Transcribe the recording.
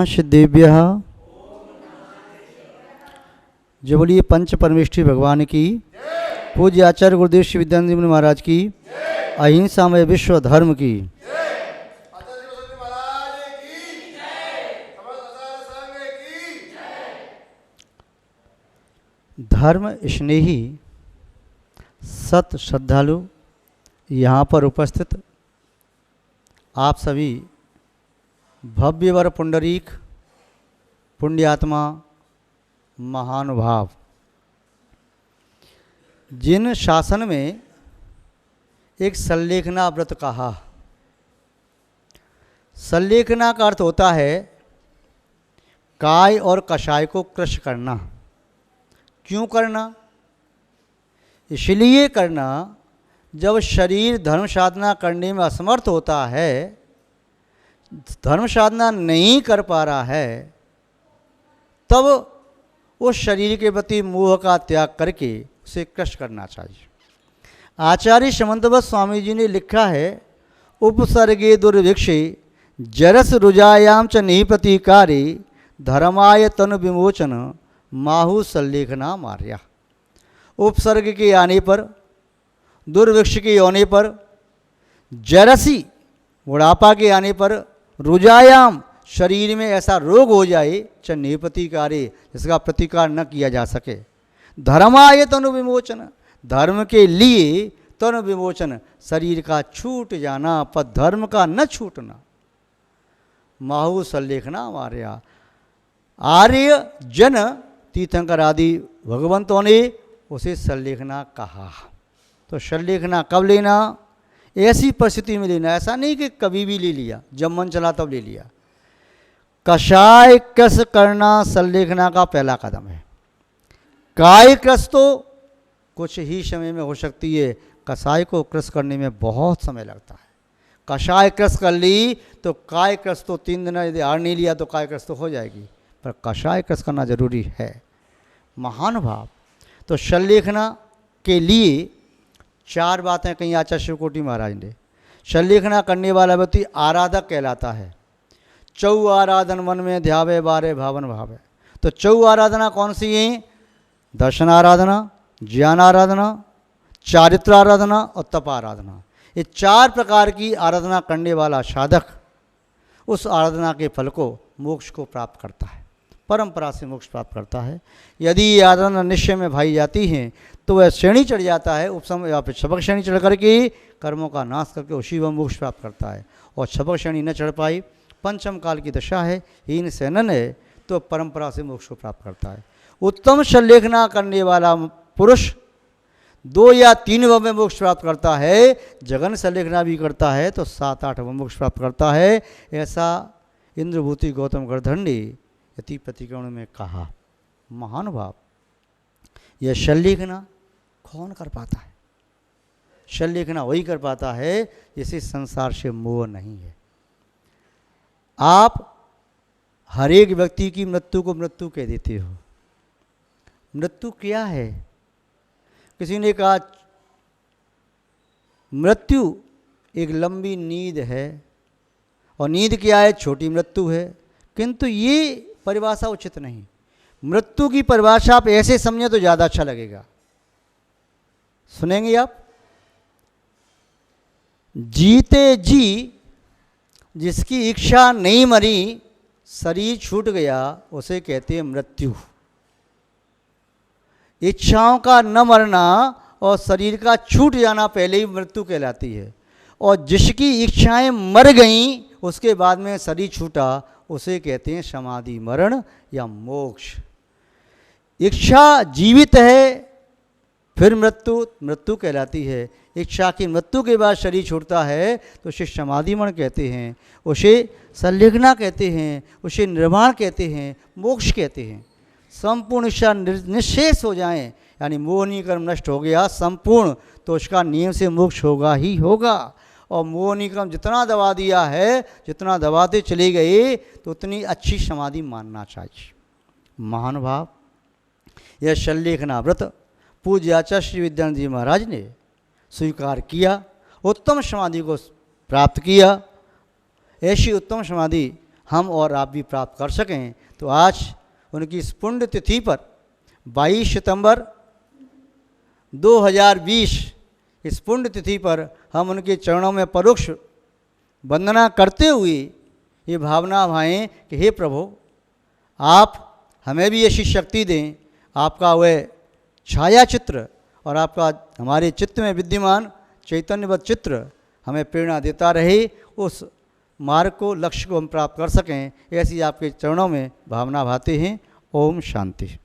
सिद्धेभ्यः। जो बोलिए पंच परमेष्ठी भगवान की, पूज्य आचार्य गुरुदेव श्री विद्यानंद जी महाराज की, अहिंसा में विश्व धर्म की। धर्म स्नेही सत श्रद्धालु यहाँ पर उपस्थित आप सभी भव्यवर पुंडरीक पुण्यात्मा महानुभाव, जिन शासन में एक संलेखना व्रत कहा। संलेखना का अर्थ होता है काय और कषाय को कृश करना। क्यों करना? इसलिए करना जब शरीर धर्म साधना करने में असमर्थ होता है, धर्म साधना नहीं कर पा रहा है, तब उस शरीर के प्रति मोह का त्याग करके उसे कृश करना चाहिए। आचार्य समंतवत स्वामी जी ने लिखा है, उपसर्गे दुर्भिक्षे जरस रुजायाम च नहीं प्रतिकारी धर्माय तन विमोचन माहु संलेखना मार्या। उपसर्ग के आने पर, दुर्भिक्ष के होने पर, जरसी बुढ़ापा के आने पर, रुजायाम शरीर में ऐसा रोग हो जाए च नहीं प्रतिकारी, जिसका प्रतिकार न किया जा सके, धर्माय तनु विमोचन, धर्म के लिए तनु विमोचन, शरीर का छूट जाना पर धर्म का न छूटना, माहु संलेखना मार्या। आर्य जन तीर्थंकर आदि भगवंतों ने उसे संलेखना कहा। तो संलेखना कब लेना? ऐसी परिस्थिति में लेना, ऐसा नहीं कि कभी भी ले लिया, जब मन चला तब ले लिया। कषाय कृश करना संलेखना का पहला कदम है। काय कृश तो कुछ ही समय में हो सकती है, कषाय को कृश करने में बहुत समय लगता है। कषाय कृश कर ली तो काय कृश तो 3 दिन, यदि हार नहीं लिया तो काय कृश तो हो जाएगी, पर कषाय कृश करना जरूरी है। महानुभाव, तो संलेखना के लिए 4 बातें कहीं आचार्य शिवकोटि महाराज ने। संलेखना करने वाला व्यक्ति आराधक कहलाता है। चौ आराधन मन में ध्यावे बारे भावन भावे। तो चौ आराधना कौन सी है? दर्शन आराधना, ज्ञान आराधना, चारित्र आराधना और तप आराधना। ये 4 प्रकार की आराधना करने वाला साधक उस आराधना के फल को, मोक्ष को प्राप्त करता है, परंपरा से मोक्ष प्राप्त करता है। यदि ये आराधना निश्चय में भाई जाती हैं तो वह श्रेणी चढ़ जाता है, उपसम या फिर छपक श्रेणी चढ़ करके कर्मों का नाश करके उसी वह मोक्ष प्राप्त करता है। और छपक श्रेणी न चढ़ पाई, पंचम काल की दशा है, हीन सैनन है, तो परंपरा से मोक्ष को प्राप्त करता है। उत्तम संलेखना करने वाला पुरुष 2 या 3 व में मोक्ष प्राप्त करता है। जगन संलेखना भी करता है तो 7-8 व मोक्ष प्राप्त करता है। ऐसा इंद्रभूति गौतम गर्धन ने यति प्रतिक्रमण में कहा। महानुभाव, यह संलेखना कौन कर पाता है? संलेखना वही कर पाता है जिसे संसार से मोह नहीं है। आप हर एक व्यक्ति की मृत्यु को मृत्यु कह देते हो। मृत्यु क्या है? किसी ने कहा मृत्यु एक लंबी नींद है, और नींद क्या है? छोटी मृत्यु है। किंतु ये परिभाषा उचित नहीं। मृत्यु की परिभाषा आप ऐसे समझें तो ज़्यादा अच्छा लगेगा। सुनेंगे आप? जीते जी जिसकी इच्छा नहीं मरी, शरीर छूट गया, उसे कहते हैं मृत्यु। इच्छाओं का न मरना और शरीर का छूट जाना पहले ही मृत्यु कहलाती है। और जिसकी इच्छाएं मर गईं उसके बाद में शरीर छूटा, उसे कहते हैं समाधि मरण या मोक्ष। इच्छा जीवित है, फिर मृत्यु, मृत्यु कहलाती है। इच्छा की मृत्यु के बाद शरीर छूटता है तो उसे समाधि मरण कहते हैं, उसे संलेखना कहते हैं, उसे निर्वाण कहते हैं, मोक्ष कहते हैं। संपूर्ण इच्छा निशेष हो जाए, यानी मोहनी कर्म नष्ट हो गया संपूर्ण, तो उसका नियम से मोक्ष होगा ही होगा। और मोहनी कर्म जितना दबा दिया है, जितना दबाते चले गए, तो उतनी अच्छी समाधि मानना चाहिए। महानुभाव, यह संलेखना व्रत पूज्य आचार्य श्री विद्यानंद जी महाराज ने स्वीकार किया, उत्तम समाधि को प्राप्त किया। ऐसी उत्तम समाधि हम और आप भी प्राप्त कर सकें। तो आज उनकी इस पुण्य तिथि पर 22 सितंबर 2020 इस पुण्य तिथि पर हम उनके चरणों में परोक्ष वंदना करते हुए ये भावना भाएं कि हे प्रभु, आप हमें भी ऐसी शक्ति दें, आपका वह छाया चित्र और आपका हमारे चित्त में विद्यमान चैतन्यवत चित्र हमें प्रेरणा देता रहे, उस मार्ग को, लक्ष्य को हम प्राप्त कर सकें। ऐसी आपके चरणों में भावना भाते हैं। ओम शांति।